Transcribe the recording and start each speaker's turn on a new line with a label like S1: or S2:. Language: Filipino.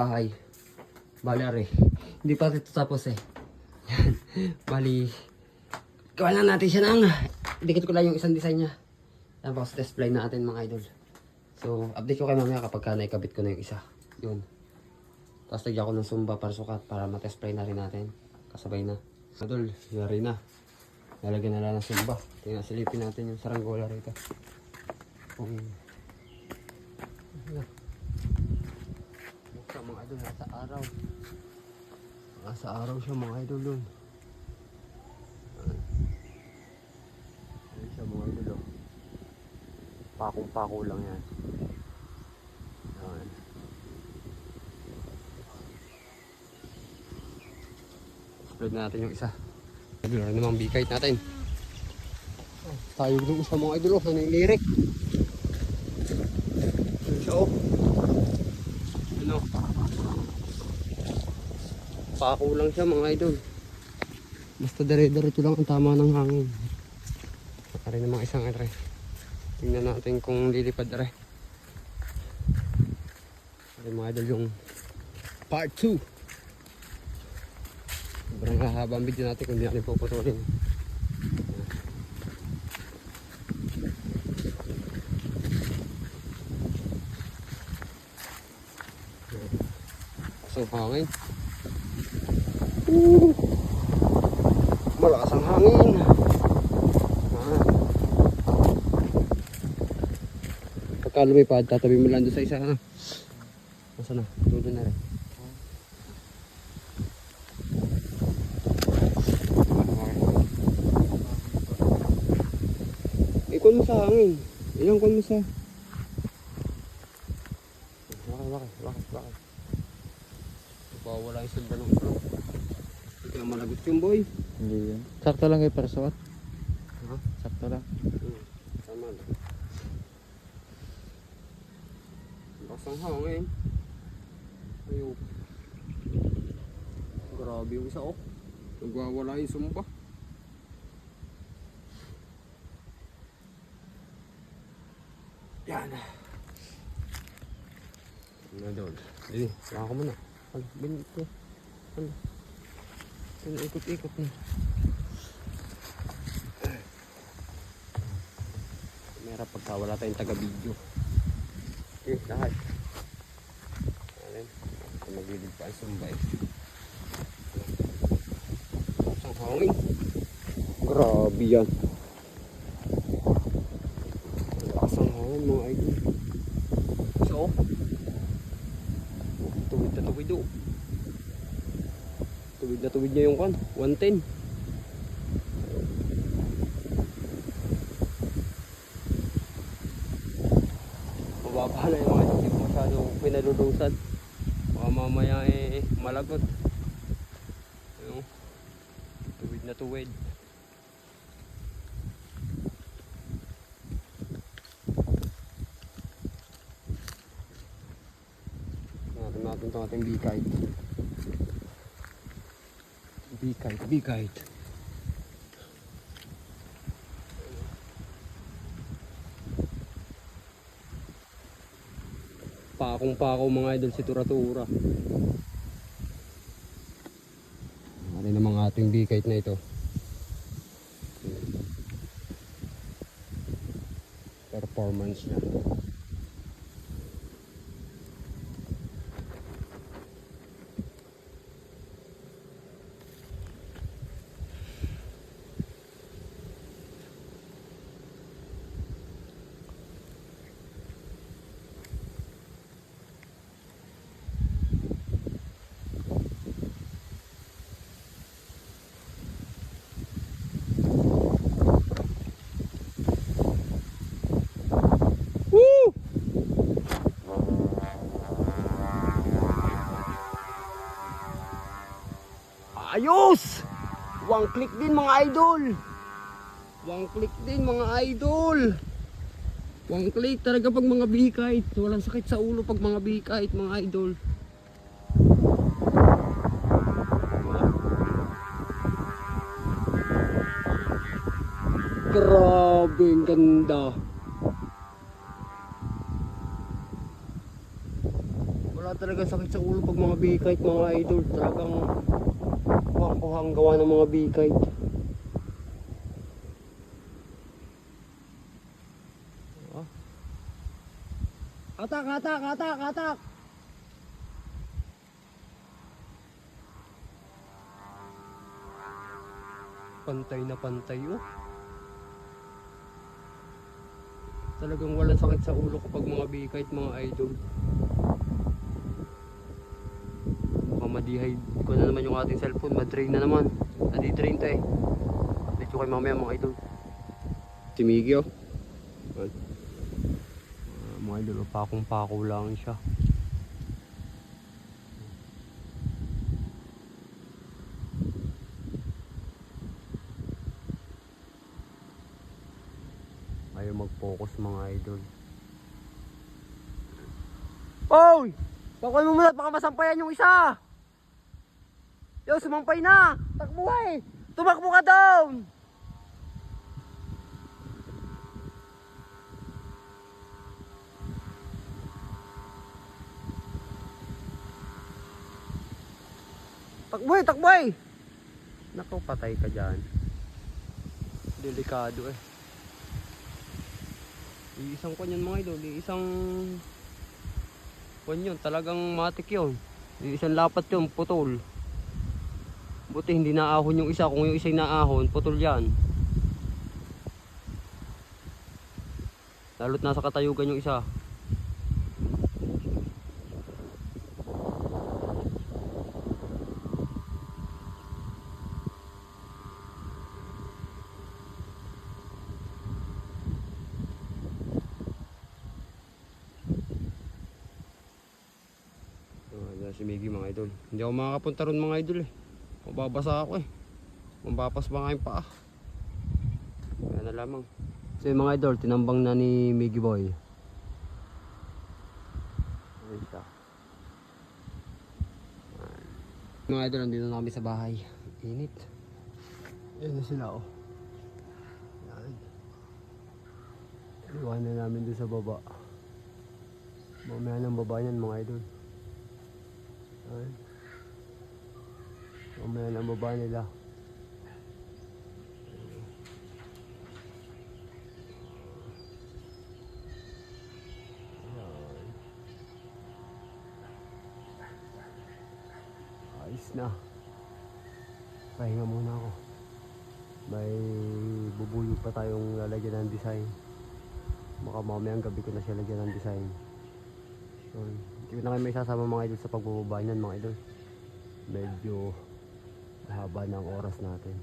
S1: bahay. Bali are. Hindi pa ito tapos eh. Bali. Gawa lang natin siya ng. Dikit ko lang yung isang design niya. Tapos test fly natin mga idol. So update ko kayo mamaya kapag naikabit ko na yung isa. Yun. Tapos lagyan ko ng sumba para sukat para matest fly na rin natin. Kasabay na. Idol, yari na. Lalagyan na lang ng sumba. Tingnan, silipin natin yung saranggola rito. Kung mukha mga idol, nasa araw. Nasa araw siya mga idol dun. Ayan siya mga idol oh. Pakong-pako lang yan. Ayan. Spread natin yung isa. Idol, ano namang bikite natin. Tayo dun sa mga idol oh, ano yung lirik. So, ano, pako lang siya mga idol. Basta dire-diretso lang ang tama ng hangin. Naka rin namang isang ere. Tingnan natin kung lilipad ere. Ay mga idol yung part 2. Sobrang hahaba ang video natin kung di natin puputulin. Ang hangin. Malakas ang hangin. Pagka lumipad, tatabi mo lang doon sa isa. Masa na? Tulo na rin. Ikon mo sa hangin. Ilang kon mo sa... Bakit? Wala yung silba ng pro. Hindi ka managot yung boy.
S2: Hindi yun. Sakto lang kayo para suot.
S1: Ha?
S2: Sakto lang.
S1: Tama lang. Basang hangin. Ayun. Grabe yung isa oh. Nagwawala yung sumpa. Yan. Ano doon? Hindi, saka ko muna. Ano, binit ko. Ano? Ano, ikot-ikot na. Merap pagka wala tayong taga-video. Okay, lahat. Alin. Maglilid pa ang sumbay. Ang hangin. Grabe yan. Lakas ang hangin mga idol. So, tuwid oh. Tuwid na tuwid niya yung kan. 110. Mababa na yung mga hindi ko masyadong pinalulusan. Baka mamaya malagot. Ayun. Tuwid na tuwid. Natin itong ating bikite. Bikite. Pakong-pako mga idol si Tura-Tura. Ano namang ating bikite na ito. Performance niya. Ayos! One click din mga idol. One click din mga idol. One click talaga pag mga bikite. Walang sakit sa ulo pag mga bikite mga idol. Grabe, ang ganda. Wala talaga talaga sakit sa ulo pag mga bikite mga idol. Talagang kuhang gawa ng mga bikite. Oh. Atak, atak, atak, atak! Pantay na pantay oh. Talagang walang sakit sa ulo kapag mga bikite mga idol. Baka ma-dehydrate ko na naman yung ating cellphone, ma-drain na naman. Nadi-drain to eh. Update ko kayo mamaya mga idol. Si Miggy oh. Mga idol, pakong-pako lang siya. Ayaw mag-focus mga idol. Oy! Pakuha mo muna, baka masampayan yung isa! Yo, sumampay na! Takbo eh! Tumakbo ka down! Takbo eh! Takbo eh! Naku, patay ka dyan. Delikado eh. Iisang kwan yun mga idol, iisang kwan yun, talagang matik yun. Iisang lapat yun, putol. Buti hindi naahon yung isa, kung yung isa naahon, putol yan. Lalo't nasa katayugan yung isa. Si Miggy mga idol. Hindi ako makakapunta ron mga idol eh. Mababasa ako eh. Mabapas ba nga yung paa. Kaya na lamang. So yung mga idol, tinambang na ni Miggy Boy. Ayun siya. Mga idol, nandito na kami sa bahay. Init. Ayan na sila oh. Ayan. Iwan na namin doon sa baba. Mamaya ng baba niyan mga idol. Ayan. Mamaya ng baba nila. Ayan. Ayos na. Pahinga muna ako. May bubuyog pa tayong lalagyan ng design. Baka mamayang gabi ko na siya lagyan ng design. So, hindi ko na kayo may sasama mga idol sa pagbubaba niyan mga idol. Medyo haba ng oras natin.